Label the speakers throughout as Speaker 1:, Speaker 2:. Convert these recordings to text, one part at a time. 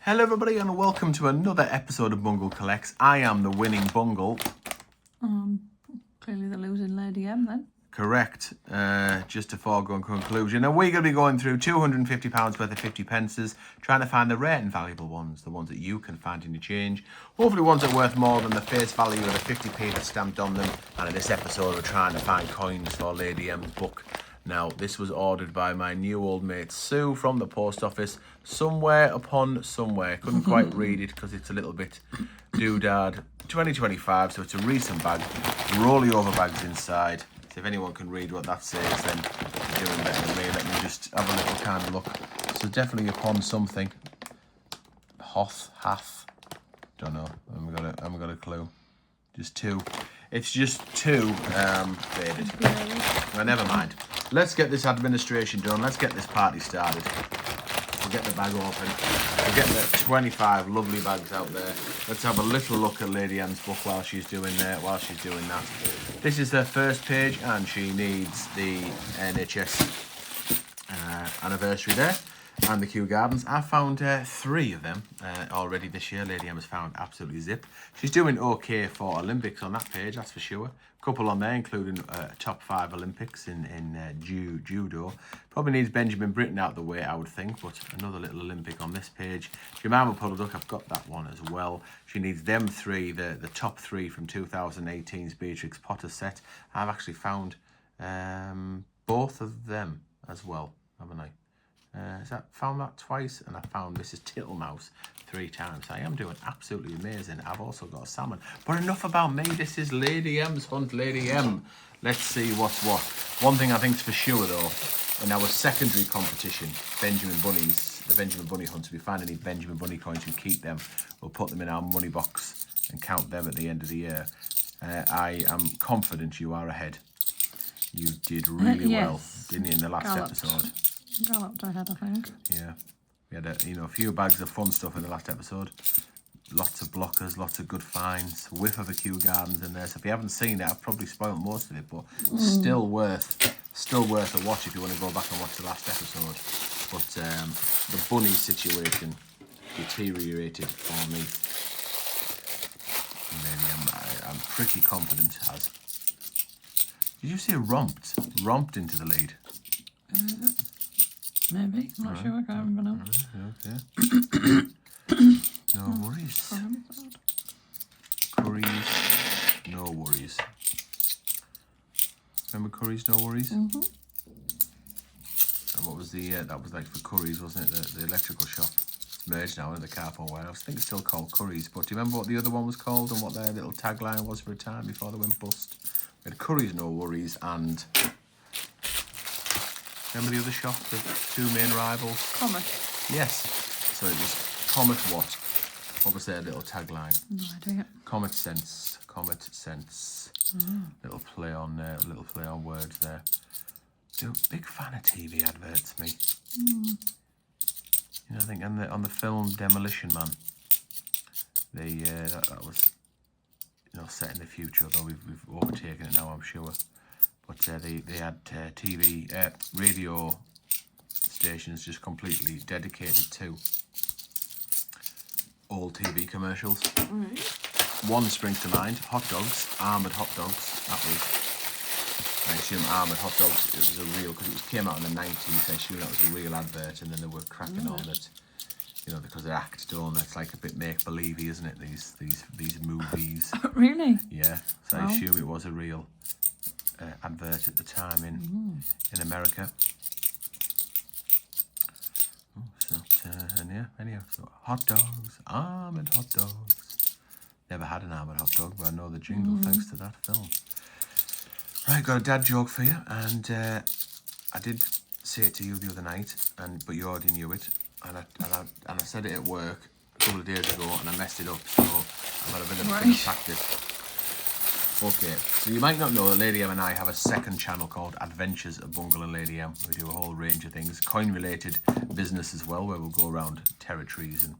Speaker 1: Hello everybody and welcome to another episode of Bungle Collects. I am the winning Bungle.
Speaker 2: Clearly the losing Lady M then.
Speaker 1: Correct. Just a foregone conclusion. And we're going to be going through £250 worth of 50 pences, trying to find the rare and valuable ones, the ones that you can find in your change. Hopefully ones that are worth more than the face value of the 50p that's stamped on them. And in this episode we're trying to find coins for Lady M's book. Now, this was ordered by my new old mate Sue from the post office, somewhere upon somewhere. Couldn't quite read it because it's a little bit doodad. 2025, so it's a recent bag. Rolly over bags inside. So if anyone can read what that says, then they're doing better than me. Let me just have a little kind of look. So definitely upon something. Hath. Don't know. I haven't got a clue. Just two. It's just two faded. Well, never mind. Let's get this administration done. Let's get this party started. We'll get the bag open. We'll get the 25 lovely bags out there. Let's have a little look at Lady M's book while she's doing that. This is her first page, and she needs the NHS anniversary there. And the Kew Gardens. I found 3 of them already this year. Lady M has found absolutely zip. She's doing okay for Olympics on that page, that's for sure. A couple on there, including top 5 Olympics in judo. Probably needs Benjamin Britten out the way, I would think, but another little Olympic on this page. Jemima Puddleduck, I've got that one as well. She needs them 3, the top 3 from 2018's Beatrix Potter set. I've actually found both of them as well, haven't I? Found that twice, and I found Mrs. Tittlemouse 3 times. I am doing absolutely amazing. I've also got a salmon. But enough about me. This is Lady M's hunt. Lady M. Let's see what's what. One thing I think's for sure, though, in our secondary competition, Benjamin Bunnies, the Benjamin Bunny hunt, if we find any Benjamin Bunny coins, we keep them. We'll put them in our money box and count them at the end of the year. I am confident you are ahead. You did really well, didn't you, in the last episode?
Speaker 2: Galloped ahead, I think.
Speaker 1: Yeah, we had a few bags of fun stuff in the last episode. Lots of blockers, lots of good finds. Whiff of the Kew Gardens in there. So if you haven't seen it, I've probably spoiled most of it, but still worth a watch if you want to go back and watch the last episode. But the bunny situation deteriorated for me. And then I'm pretty confident as. Did you say romped into the lead?
Speaker 2: Maybe. I'm not sure. I can't remember now.
Speaker 1: Okay. No worries. Curries, no worries. Remember Curries, no worries? Mm-hmm. And what was that was like for Curries, wasn't it? The electrical shop. It's merged now in the Carphone warehouse. I think it's still called Curries, but do you remember what the other one was called and what their little tagline was for a time before they went bust? We had Curries, no worries, and... Remember the other shop, the 2 main rivals?
Speaker 2: Comet.
Speaker 1: Yes. So it was Comet what? What was their little tagline?
Speaker 2: No idea.
Speaker 1: Comet Sense. Little play on words there. Big fan of TV adverts, me. You know, I think on the film Demolition Man, that was set in the future, although we've overtaken it now, I'm sure. But they had radio stations just completely dedicated to old TV commercials. One springs to mind: hot dogs, armoured hot dogs. That was, I assume, armoured hot dogs. It was a real, because it came out in the 90s. I assume that was a real advert, and then they were cracking on that. Because they act, don't they? It's like a bit make-believey, isn't it? These movies.
Speaker 2: Really?
Speaker 1: Yeah. So I assume it was a real advert at the time in America. Anyhow, so hot dogs, armoured hot dogs. Never had an armoured hot dog, but I know the jingle thanks to that film. Right, got a dad joke for you, and I did say it to you the other night, but you already knew it, and I said it at work a couple of days ago, and I messed it up, so I've had a bit of practice. Okay, so you might not know that Lady M and I have a second channel called Adventures of Bungle and Lady M. We do a whole range of things, coin-related business as well, where we'll go around territories and,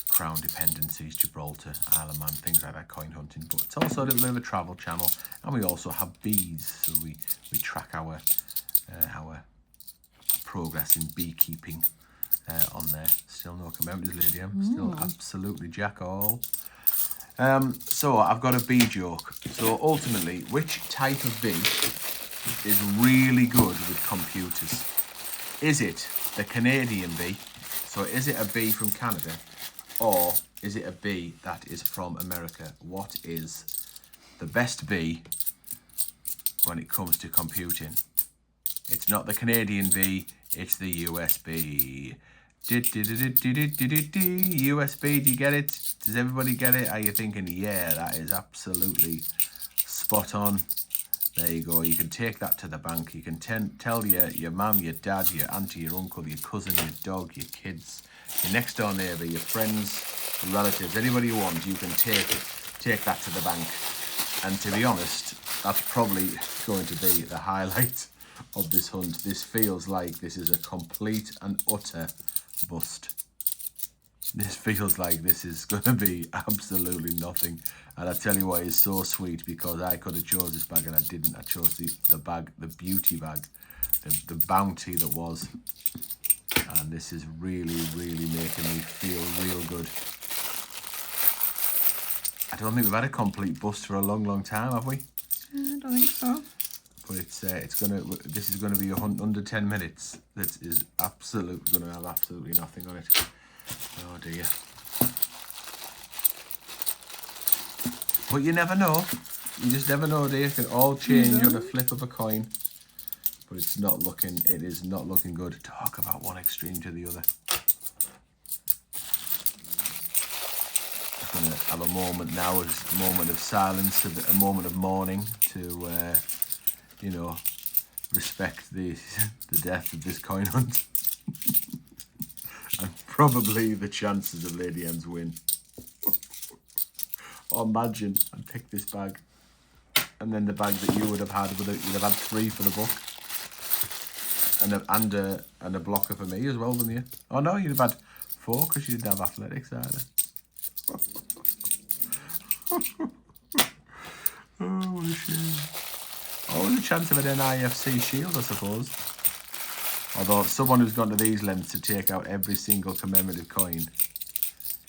Speaker 1: crown dependencies, Gibraltar, Isle of Man, things like that, coin hunting. But it's also a little bit of a travel channel, and we also have bees, so we track our progress in beekeeping on there. Still no commemoratives, Lady M. Still absolutely jack all. So I've got a bee joke. So ultimately, which type of bee is really good with computers? Is it the Canadian bee? So is it a bee from Canada? Or is it a bee that is from America? What is the best bee when it comes to computing? It's not the Canadian bee, it's the US bee. US bee, do you get it? Does everybody get it? Are you thinking, yeah, that is absolutely spot on? There you go. You can take that to the bank. You can tell your mum, your dad, your auntie, your uncle, your cousin, your dog, your kids, your next door neighbour, your friends, your relatives, anybody you want, you can take that to the bank. And to be honest, that's probably going to be the highlight of this hunt. This feels like this is a complete and utter bust. This feels like this is going to be absolutely nothing. And I tell you what is so sweet, because I could have chose this bag and I didn't. I chose the bag, the beauty bag, the bounty that was. And this is really, really making me feel real good. I don't think we've had a complete bust for a long, long time, have we?
Speaker 2: I don't think so.
Speaker 1: But this is gonna be a hunt under 10 minutes. That is gonna have absolutely nothing on it. Oh dear. But you never know. You just never know, dear. It can all change on a flip of a coin. But it is not looking good. Talk about one extreme to the other. I'm gonna have a moment now, a moment of silence, a moment of mourning to respect the death of this coin hunt. And probably the chances of Lady M's win. Or imagine I pick this bag, and then the bag that you would have had, you'd have had 3 for the book, and a blocker for me as well, wouldn't you? Oh no, you'd have had 4 because you didn't have athletics either. Oh, what a shame. Always a chance of an NIFC shield, I suppose. Although someone who's gone to these lengths to take out every single commemorative coin,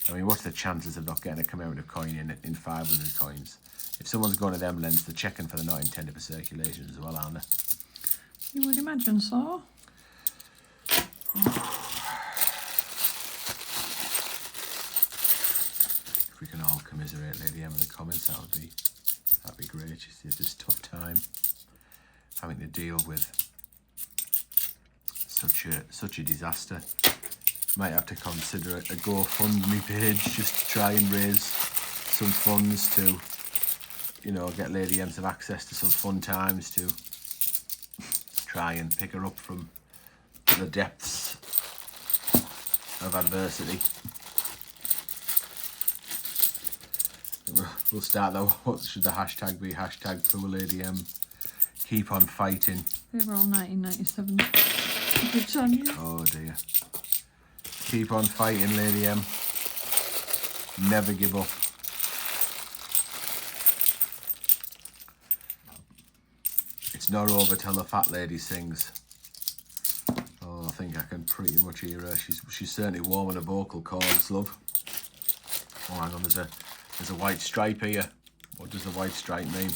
Speaker 1: I mean, what's the chances of not getting a commemorative coin in 500 coins? If someone's going to them lengths, they're checking for the not intended for circulation as well, aren't they?
Speaker 2: You would imagine so.
Speaker 1: If we can all commiserate Lady M in the comments, that'd be great. She says this tough time having to deal with such a disaster. Might have to consider a GoFundMe page just to try and raise some funds to, get Lady M some access to some fun times to try and pick her up from the depths of adversity. We'll start though. What should the hashtag be? Hashtag poor Lady M. Keep on fighting.
Speaker 2: They were all 1997. Good on you.
Speaker 1: Oh dear. Keep on fighting, Lady M. Never give up. It's not over till the fat lady sings. Oh, I think I can pretty much hear her. She's certainly warming her vocal cords, love. Oh, hang on, there's a white stripe here. What does the white stripe mean?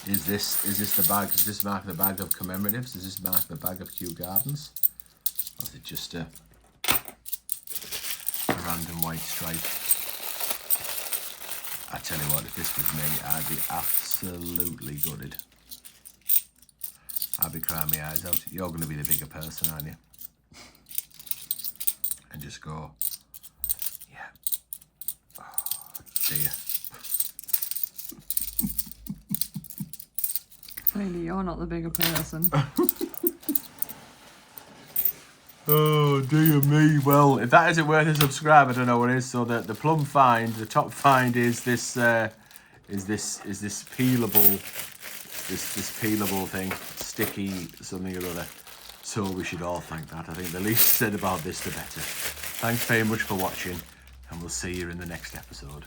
Speaker 1: Is this the bag? Does this mark the bag of commemoratives? Does this mark the bag of Kew Gardens? Or is it just a random white stripe? I tell you what, if this was me, I'd be absolutely gutted. I'd be crying my eyes out. You're going to be the bigger person, aren't you? And just go, yeah. Oh, dear.
Speaker 2: Clearly you're not the bigger person.
Speaker 1: Oh dear me. Well, if that isn't worth a subscribe, I don't know what is. So the plum find, the top find is this peelable thing, sticky something or other. So we should all thank that. I think the least said about this, the better. Thanks very much for watching, and we'll see you in the next episode.